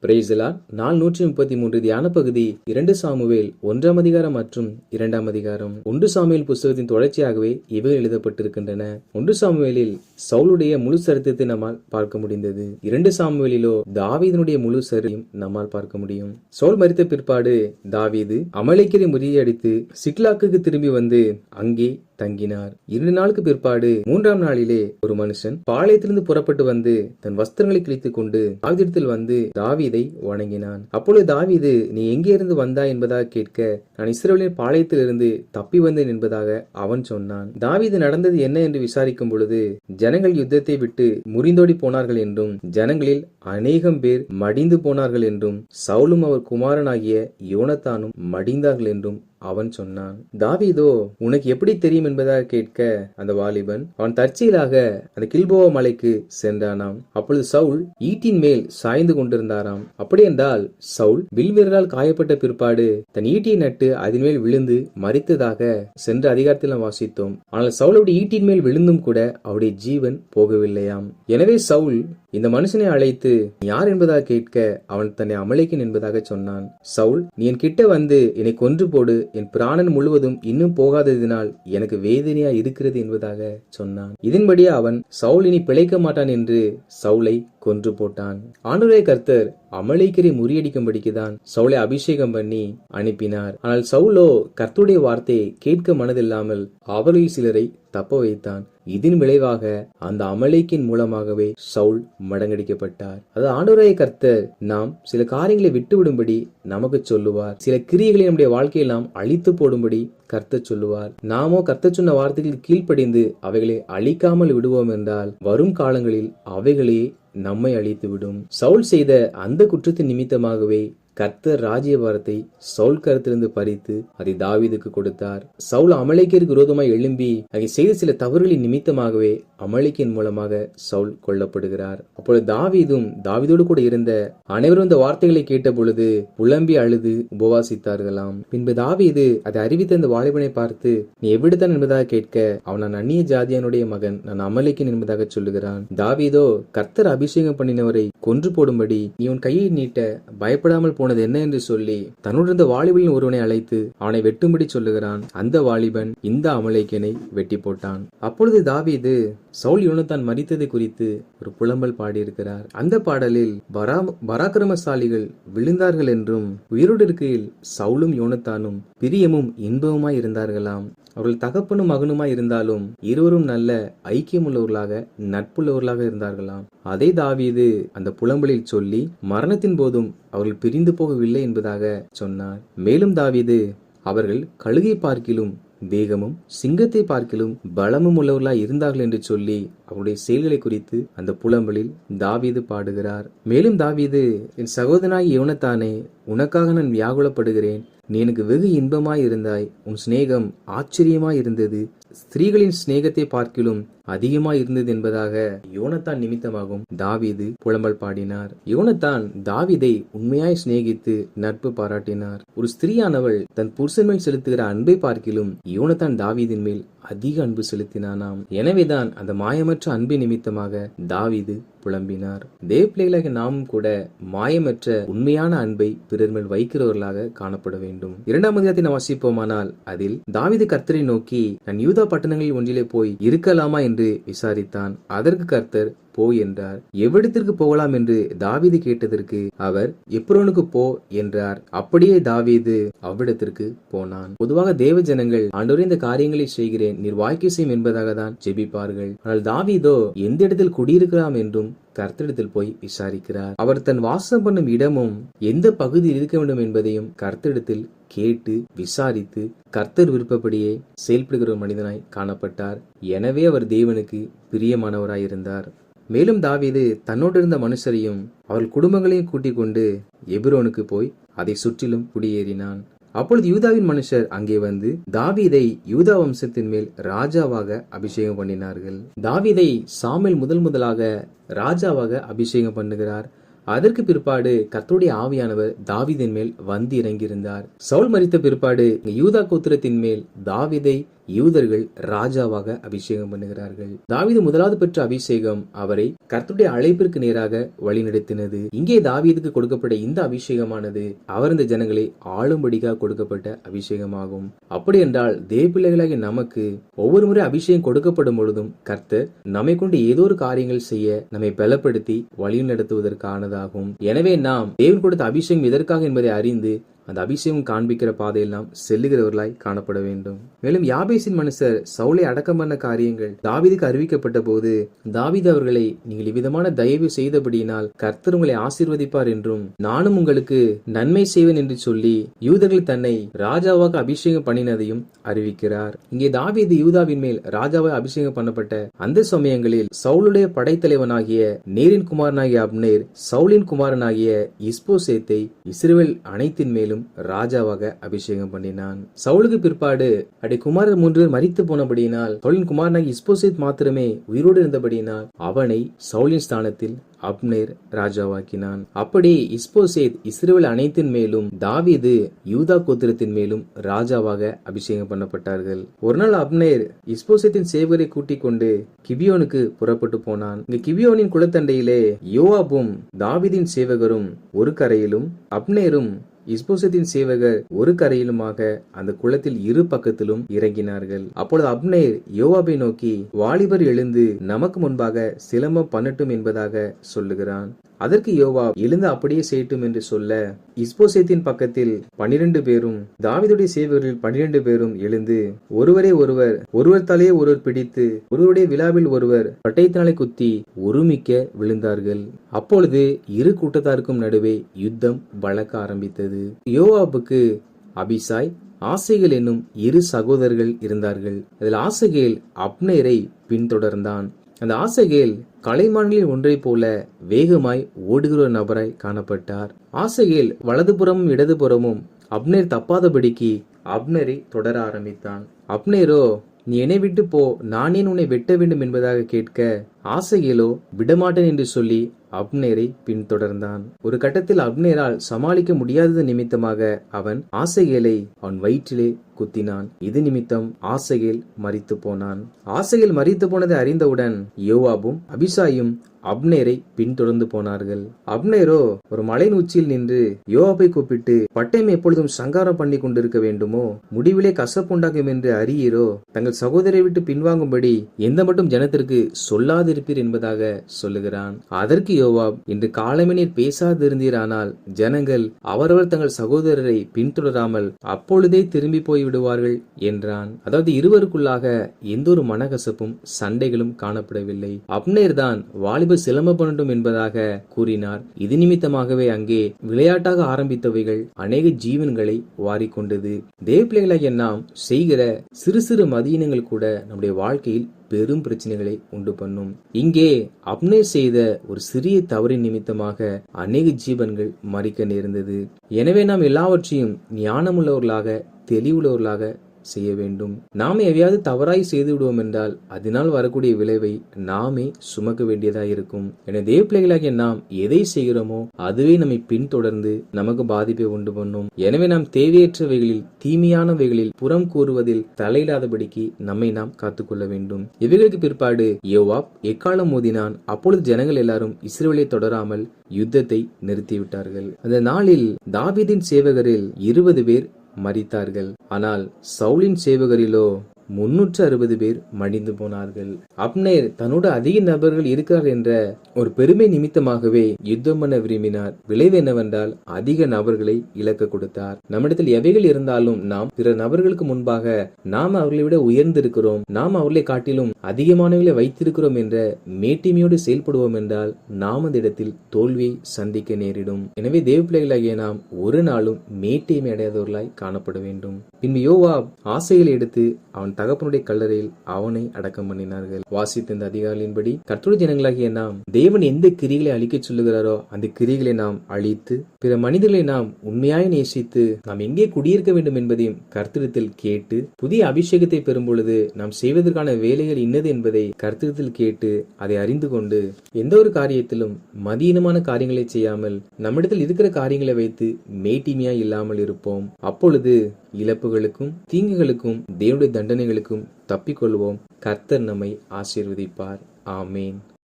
Praise the Lord. நாள் 133 தியான பகுதி 2 சாமுவேல் 1ஆம் அதிகாரம் மற்றும் 2ஆம் அதிகாரம். 1 சாமுவேல் புஸ்தகத்தின் தொடர்ச்சியாகவே இவை எழுதப்பட்டிருக்கின்றன. 1 சாமுவேலில் சவுலுடைய முழு சரித்திரத்தை நம்மால் பார்க்க முடிந்தது. 2 சாமுவேலிலோ தாவீதினுடைய முழு சரியும் நம்மால் பார்க்க முடியும். சவுல் மரித்த பிற்பாடு தாவீது அமலேக்கியரை முறியடித்து சிக்லாக்குக்கு திரும்பி வந்து அங்கே தங்கினார். 2 நாளுக்கு பிற்பாடு 3ஆம் நாளிலே ஒரு மனுஷன் பாளையத்திலிருந்து புறப்பட்டு வந்து தன் வஸ்திரங்களை கிழித்துக் கொண்டு தாவீதிடத்தில் வந்து தாவீதை வணங்கினான். அப்பொழுது தாவீது, நீ எங்கே இருந்து வந்தாய் என்பதாக கேட்க, நான் இஸ்ரவேலின் பாளையத்திலிருந்து தப்பி வந்தேன் என்பதாக அவன் சொன்னான். தாவீது நடந்தது என்ன என்று விசாரிக்கும் பொழுது, ஜனங்கள் யுத்தத்தை விட்டு முறிந்தோடி போனார்கள் என்றும் ஜனங்களில் அநேகம் பேர் மடிந்து போனார்கள் என்றும் சவுலும் அவர் குமாரனாகிய யோனத்தானும் மடிந்தார்கள் என்றும் அவன் சொன்னான். தாவீதோ, உனக்கு எப்படி தெரியும் என்பதாக கேட்க, அந்த வாலிபன் அவன் தற்செயலாக அந்த கில்போவா மலைக்கு சென்றானாம். அப்பொழுது சவுல் ஈட்டின் மேல் சாய்ந்து கொண்டிருந்தாராம். அப்படி என்றால் சவுல் வில்வீரரால் காயப்பட்ட பிற்பாடு தன் ஈட்டியை நட்டு அதன் மேல் விழுந்து மரித்ததாக சென்ற அதிகாரத்தில் நாம் வாசித்தோம். ஆனால் சவுலுடைய ஈட்டின் மேல் விழுந்தும் கூட அவருடைய ஜீவன் போகவில்லையாம். எனவே சவுல் இந்த மனுஷனை அழைத்து யார் என்பதாக கேட்க, அவன் தன்னை அமலேக்கியன் என்பதாக சொன்னான். சவுல், நீ என் கிட்ட வந்து என்னை கொன்று போடு, என் பிராணன் முழுவதும் இன்னும் போகாததினால் எனக்கு வேதனையா இருக்கிறது என்பதாக சொன்னான். இதன்படியே அவன் சவுல் இனி பிழைக்க மாட்டான் என்று சவுலை கொன்று போட்டான். ஆண்டவராகிய கர்த்தர் அமலேக்கியரை முறியடிக்கும்படிக்குதான் சவுலை அபிஷேகம் பண்ணி அனுப்பினார். ஆனால் சவுலோ கர்த்தருடைய வார்த்தையை கேட்க மனதில்லாமல் அவர்களில் சிலரை தப்ப வைத்தான். இதன் விளைவாக அந்த அமலேக்கின் மூலமாகவே சவுல் மடங்கடிக்கப்பட்டார். அது ஆண்டவராகிய கர்த்தர் நாம் சில காரியங்களை விட்டுவிடும்படி நமக்கு சொல்லுவார். சில கிரியைகளை நம்முடைய வாழ்க்கையில் நாம் அழித்து போடும்படி கர்த்தர் சொல்லுவார். நாமோ கர்த்தர் சொன்ன வார்த்தைகளுக்கு கீழ்ப்படிந்து அவைகளை அழிக்காமல் விடுவோம் என்றால் வரும் காலங்களில் அவைகளே நம்மை அழித்துவிடும். சவுல் செய்த அந்த குற்றத்தின் நிமித்தமாகவே கர்த்தர் ராஜ்யபாரத்தை சவுல் கருத்திலிருந்து பறித்து அதை தாவீதுக்கு கொடுத்தார். சவுல் அமலேக்கியருக்கு விரோதமாய் எழும்பி அதை செய்த சில தவறுகளின் நிமித்தமாகவே அமலேக்கியன் மூலமாக சவுல் கொல்லப்படுகிறார். அப்பொழுது தாவீதும் தாவீதோடு கூட இருந்த அனைவரும் இந்த வார்த்தைகளை கேட்ட பொழுது புலம்பி அழுது உபவாசித்தார்களாம். பின்பு தாவீது அதை அறிவித்த அந்த வாலிபனை பார்த்து, நீ எவ்விடத்தான் என்பதாக கேட்க, அவன் நான் அந்நிய ஜாதியானுடைய மகன், நான் அமலேக்கியன் என்பதாக சொல்லுகிறான். தாவீதோ கர்த்தர் அபிஷேகம் பண்ணினவரை கொன்று போடும்படி நீ உன் கையை நீட்ட பயப்படாமல் போனது என்ன என்று சொல்லி தன்னுடன் இருந்த வாலிபனின் ஒருவனை அழைத்து அவனை வெட்டும்படி சொல்லுகிறான். அந்த வாலிபன் இந்த அமலேக்கியனை வெட்டி போட்டான். அப்பொழுது தாவீது சவுல் யோனத்தான் மரித்ததை குறித்து ஒரு புலம்பல் பாடியிருக்கிறார். அந்த பாடலில் பராக்கிரமசாலிகள் விழுந்தார்கள் என்றும் உயிரோடு இருக்கையில் சவுலும் யோனத்தானும் பிரியமும் இன்பமுமாய் இருந்தார்களாம். அவர்கள் தகப்பனும் மகனுமாய் இருந்தாலும் இருவரும் நல்ல ஐக்கியமுள்ளவர்களாக நட்புள்ளவர்களாக இருந்தார்களாம். அதே தாவீது அந்த புலம்பலில் சொல்லி மரணத்தின் போதும் அவர்கள் பிரிந்து போகவில்லை என்பதாக சொன்னார். மேலும் தாவீது, அவர்கள் கழுகை பார்க்கிலும் வேகமும் சிங்கத்தை பார்க்கிலும் பலமும் உள்ளவர்களாய் இருந்தார்கள் என்று சொல்லி அவருடைய செயல்களை குறித்து அந்த புலம்பலில் தாவீது பாடுகிறார். மேலும் தாவீது, என் சகோதரனாய் யோனத்தானே, உனக்காக நான் வியாகுலப்படுகிறேன். நீ எனக்கு வெகு இன்பமாய் இருந்தாய். உன் சிநேகம் ஆச்சரியமாய் இருந்தது. ஸ்திரீகளின் சிநேகத்தை பார்க்கிலும் அதிகமாய் இருந்தது என்பதாக யோனத்தான் நிமித்தமாகும் தாவீது புலம்பல் பாடினார். யோனத்தான் தாவீதை உண்மையாய் சிநேகித்து நட்பு பாராட்டினார். ஒரு ஸ்திரீயானவள் தன் புருஷன் மேல் செலுத்துகிற அன்பை பார்க்கிலும் யோனத்தான் தாவீதின் மேல் அதிக அன்பு செலுத்தினானாம். எனவேதான் அந்த மாயமற்ற அன்பு நிமித்தமாக தாவீது புலம்பினார். தேவ பிள்ளைகளாக நாமும் கூட மாயமற்ற உண்மையான அன்பை பிறர் மேல் வைக்கிறவர்களாக காணப்பட வேண்டும். 2ஆம் அதிகாரத்தை நாம் வாசிப்போமானால் அதில் தாவீது கர்த்தரை நோக்கி, நான் யூதா பட்டணங்களில் ஒன்றிலே போய் இருக்கலாமா என்று விசாரித்தான். அதற்கு கர்த்தர் போ என்றார். எவ்விடத்திற்கு போகலாம் என்று தாவீது கேட்டதற்கு அவர் எப்ரோனுக்கு போ என்றார். அப்படியே தாவீது அவ்விடத்திற்கு போனான். பொதுவாக தேவ ஜனங்கள், ஆண்டவரே இந்த காரியங்களை செய்கிறேன், நீர் வாய்க்கு செய்யும் என்பதாக தான் ஜெபிப்பார்கள். ஆனால் தாவீதோ எந்த இடத்தில் குடியிருக்கலாம் என்றும் கர்த்தரிடத்தில் போய் விசாரிக்கிறார். அவர் தன் வாசம் பண்ணும் இடமும் எந்த பகுதியில் இருக்க வேண்டும் என்பதையும் கர்த்தரிடத்தில் கேட்டு விசாரித்து கர்த்தர் விருப்பப்படியே செயல்படுகிற ஒரு மனிதனாய் காணப்பட்டார். எனவே அவர் தேவனுக்கு பிரியமானவராயிருந்தார். மேலும் தாவீது தன்னோடு இருந்த மனுஷரையும் அவர்கள் குடும்பங்களையும் கூட்டிக் கொண்டு எபிரோனுக்கு போய் அதை சுற்றிலும் குடியேறினான். அப்பொழுது யூதாவின் மனுஷர் அங்கே வந்து தாவீதை யூதா வம்சத்தின் மேல் ராஜாவாக அபிஷேகம் பண்ணினார்கள். தாவீதை சாமுவேல் முதலாக ராஜாவாக அபிஷேகம் பண்ணுகிறார். அதற்கு பிற்பாடு கர்த்தருடைய ஆவியானவர் தாவீதின் மேல் வந்து இறங்கியிருந்தார். சவுல் மரித்த பிற்பாடு யூதா கோத்திரத்தின் மேல் தாவீதை யூதர்கள் ராஜாவாக அபிஷேகம் பண்ணுகிறார்கள். தாவீது முதலாவது பெற்ற அபிஷேகம் அவரை கர்த்தருடைய அழைப்பிற்கு நேராக வழிநடத்தினது. இங்கே தாவீதுக்கு கொடுக்கப்பட்ட இந்த அபிஷேகமானது அவர் இந்த ஜனங்களை ஆளும்படிக்காக கொடுக்கப்பட்ட அபிஷேகமாகும். அப்படி என்றால் தேவ பிள்ளைகளாகிய நமக்கு ஒவ்வொரு முறை அபிஷேகம் கொடுக்கப்படும் பொழுதும் கர்த்தர் நம்மை கொண்டு ஏதோ ஒரு காரியங்கள் செய்ய நம்மை பலப்படுத்தி வழி நடத்துவதற்கானதாகும். எனவே நாம் தேவன் கொடுத்த அபிஷேகம் எதற்காக என்பதை அறிந்து அந்த அபிஷேகம் காண்பிக்கிற பாதையில் நாம் செல்லுகிறவர்களாய் காணப்பட வேண்டும். மேலும் யாபேசின் மனுஷர் சவுலை அடக்கம் பண்ண காரியங்கள் தாவீதுக்கு அறிவிக்கப்பட்ட போது தாவீது அவர்களை, நீங்கள் இவ்விதமான தயவு செய்தபடியினால் கர்த்தர் உங்களை ஆசீர்வதிப்பார் என்றும் நானும் உங்களுக்கு நன்மை செய்வேன் என்று சொல்லி யூதர்கள் தன்னை ராஜாவாக அபிஷேகம் பண்ணினதையும் அறிவிக்கிறார். இங்கே தாவீது யூதாவின் மேல் ராஜாவாக அபிஷேகம் பண்ணப்பட்ட அந்த சமயங்களில் சவுலுடைய படைத்தலைவனாகிய நேரின் குமாரனாகிய அப்னேர் சவுலின் குமாரனாகிய இஸ்போசேத்தை இஸ்ரவேல் அனைத்தின் மேலும் ராஜாவாக அபிஷேகம் பண்ணினான். சவுலுக்கு பிற்பாடு குமாரர் 3 பேர் மரித்து போனபடியினால் சவுலின் குமாரனாகி இஸ்போசேத் மாத்திரமே உயிரோடு இருந்தபடியினால் அவனை சவுலின் ஸ்தானத்தில் அப்னேர் ராஜாவாக்கினான். அப்படி இஸ்போசேத் இஸ்ரவேல் அனைத்தின் மேலும் தாவீது யூதா கோத்திரத்தின் மேலும் ராஜாவாக அபிஷேகம் பண்ணப்பட்டார்கள். ஒரு நாள் அப்னேர் இஸ்போசேத்தின் சேவகரை கூட்டிக் கொண்டு கிபியோனுக்கு புறப்பட்டு போனான். இங்கு கிபியோனின் குளத்தண்டையிலே யோவாபும் தாவீதின் சேவகரும் ஒரு கரையிலும் அப்னேரும் இஸ்போசேத்தின் சேவகர் ஒரு கரையிலுமாக அந்த குளத்தில் இரு பக்கத்திலும் இறங்கினார்கள். அப்பொழுது அப்னேர் யோவாபை நோக்கி, வாலிபர் எழுந்து நமக்கு முன்பாக சிலம்பம் பண்ணட்டும் என்பதாக சொல்லுகிறான். அதற்கு யோவாப், எழுந்து அப்படியே செய்யட்டும் என்று சொல்ல இஸ்போசேத்தின் பக்கத்தில் 12 பேரும் தாவீதுடைய சேவகர்கள் 12 பேரும் எழுந்து ஒருவர் தலையை ஒருவர் பிடித்து ஒருவருடைய விழாவில் ஒருவர் பட்டயத்தினாலே குத்தி ஒருமிக்க விழுந்தார்கள். அப்பொழுது இரு கூட்டத்தாருக்கும் நடுவே யுத்தம் வளர்க்க ஆரம்பித்தது. யோவாபுக்கு அபிசாய் ஆசைகள் என்னும் 2 சகோதரர்கள் இருந்தார்கள். அதில் ஆசகேல் அப்னேரை பின்தொடர்ந்தான். அந்த ஆசகேல் கலைமான்களில் ஒன்றை போல வேகமாய் ஓடுகிற ஒரு நபராய் காணப்பட்டார். ஆசகேல் வலதுபுறமும் இடதுபுறமும் அப்னேர் தப்பாதபடிக்கு அப்னேரை தொடர ஆரம்பித்தான். அப்னேரோ, நீ என்னை விட்டு போ, நானே உன்னை வெட்ட வேண்டும் என்பதாக கேட்க ஆசகேலோ விடமாட்டேன் என்று சொல்லி அப்னேரை பின்தொடர்ந்தான். ஒரு கட்டத்தில் அப்னேரால் சமாளிக்க முடியாதது நிமித்தமாக அவன் ஆசகேலை அவன் வயிற்றிலே குத்தினான். இது நிமித்தம் ஆசகேல் மரித்து போனான். ஆசகேல் மரித்து போனதை அறிந்தவுடன் யோவாபும் அபிசாயும் அப்னேரை பின்தொடர்ந்து போனார்கள். அப்னேரோ ஒரு மலையின் உச்சியில் நின்று யோவாபை கூப்பிட்டு, பட்டயம் எப்பொழுதும் சங்காரம் பண்ணி கொண்டிருக்க வேண்டுமோ? முடிவிலே கசப்புண்டாகும் என்று அறியீரோ? தங்கள் சகோதரை விட்டு பின்வாங்கும்படி எந்த மட்டும் ஜனத்திற்கு சொல்லாதிருப்பீர் என்பதாக சொல்லுகிறான். அதற்கு யோவாப், இன்று காலமே நீர் பேசாதிருந்தீரானால் ஜனங்கள் அவரவர் தங்கள் சகோதரரை பின்தொடராமல் அப்பொழுதே திரும்பி போய் விடுவார்கள் என்றான். அதாவது இருவருக்குள்ளாக எந்த ஒரு மனகசப்பும் சண்டைகளும் காணப்படவில்லை. அப்னேர் தான் வாலிப சிலம்ப பண்ணட்டும் என்பதாக கூறினார். இது நிமித்தமாகவே அங்கே விளையாட்டாக ஆரம்பித்தவைகள் அநேக ஜீவன்களை வாரிக்கொண்டது. தேவ பிள்ளைகளாகிய நாம் செய்கிற சிறு சிறு மதியினங்கள் கூட நம்முடைய வாழ்க்கையில் பெரும் பிரச்சனைகளை உண்டு பண்ணும். இங்கே அப்னேர் செய்த ஒரு சிறிய தவறின் நிமித்தமாக அநேக ஜீவன்கள் மரிக்க நேர்ந்தது. எனவே நாம் எல்லாவற்றையும் ஞானமுள்ளவர்களாக தெளிவுள்ளவர்களாக செய்ய வேண்டும். நாமே எவையாவது தவறாய் செய்து விடுவோம் என்றால் அதனால் வரக்கூடிய விளைவை நாமே சுமக்க வேண்டியதாக இருக்கும். என தேவ பிள்ளைகளாகிய நாம் எதை செய்கிறோமோ அதுவே நம்மை பின்தொடர்ந்து நமக்கு பாதிப்பை உண்டு பண்ணும். எனவே நாம் தேவையற்றவைகளில் தீமையானவைகளில் புறம் கூறுவதில் தலையிடாதபடிக்கு நம்மை நாம் காத்துக்கொள்ள வேண்டும். இவைகளுக்கு பிற்பாடு யோவாப் எக்காலம் மோதினான். அப்பொழுது ஜனங்கள் எல்லாரும் இஸ்ரவேலை தொடராமல் யுத்தத்தை நிறுத்திவிட்டார்கள். அந்த நாளில் தாவீதின் சேவகரில் 20 பேர் மரித்தார்கள். ஆனால் சவுலின் சேவகரிலோ 360 பேர் மடிந்து போனார்கள். அப்னேர் தன்னோடு அதிக நபர்கள் இருக்கிறார் என்ற ஒரு பெருமை நிமித்தமாகவே யுத்தம் பண்ண விரும்பினார். விளைவு என்னவென்றால் அதிக நபர்களை இழக்க கொடுத்தார். நம்மிடத்தில் எவைகள் இருந்தாலும் நாம் பிற நபர்களுக்கு முன்பாக நாம் அவர்களை விட உயர்ந்திருக்கிறோம், நாம் அவர்களை காட்டிலும் அதிகமானவர்களை வைத்திருக்கிறோம் என்ற மேட்டிமையோடு செயல்படுவோம் என்றால் நாம் அந்த இடத்தில் தோல்வியை சந்திக்க நேரிடும். எனவே தேவ பிள்ளைகளாகிய நாம் ஒரு நாளும் மேட்டிமை அடையாதவர்களாய் காணப்பட வேண்டும். பின்பு யோவாப் ஆசைகளை எடுத்து அவன் தகப்பனுடைய கல்லறையில் அவனை அடக்கம் பண்ணினார்கள். வாசித்த இந்த அதிகாரியின்படி கர்த்தருடைய ஜனங்களாகிய நாம் தேவன் எந்த கிரிகளை அழிக்க சொல்லுகிறாரோ அந்த கிரிகளை நாம் அழித்து பிற மனிதர்களை நாம் உண்மையாய் நேசித்து நாம் எங்கே குடியிருக்க வேண்டும் என்பதையும் கர்த்தரிடத்தில் கேட்டு புதிய அபிஷேகத்தை பெறும் பொழுது நாம் செய்வதற்கான வேலைகள் இன்னது என்பதை கர்த்தரிடத்தில் கேட்டு அதை அறிந்து கொண்டு எந்த ஒரு காரியத்திலும் மதியீனமான காரியங்களை செய்யாமல் நம்மிடத்தில் இருக்கிற காரியங்களை வைத்து மேட்டிமையா இல்லாமல் இருப்போம். அப்பொழுது இழப்புகளுக்கும் தீங்குகளுக்கும் தேவனுடைய தண்டனை சோதனைகளுக்கும் தப்பிக்கொள்வோம். கர்த்தர் நம்மை ஆசீர்வதிப்பார். ஆமேன்.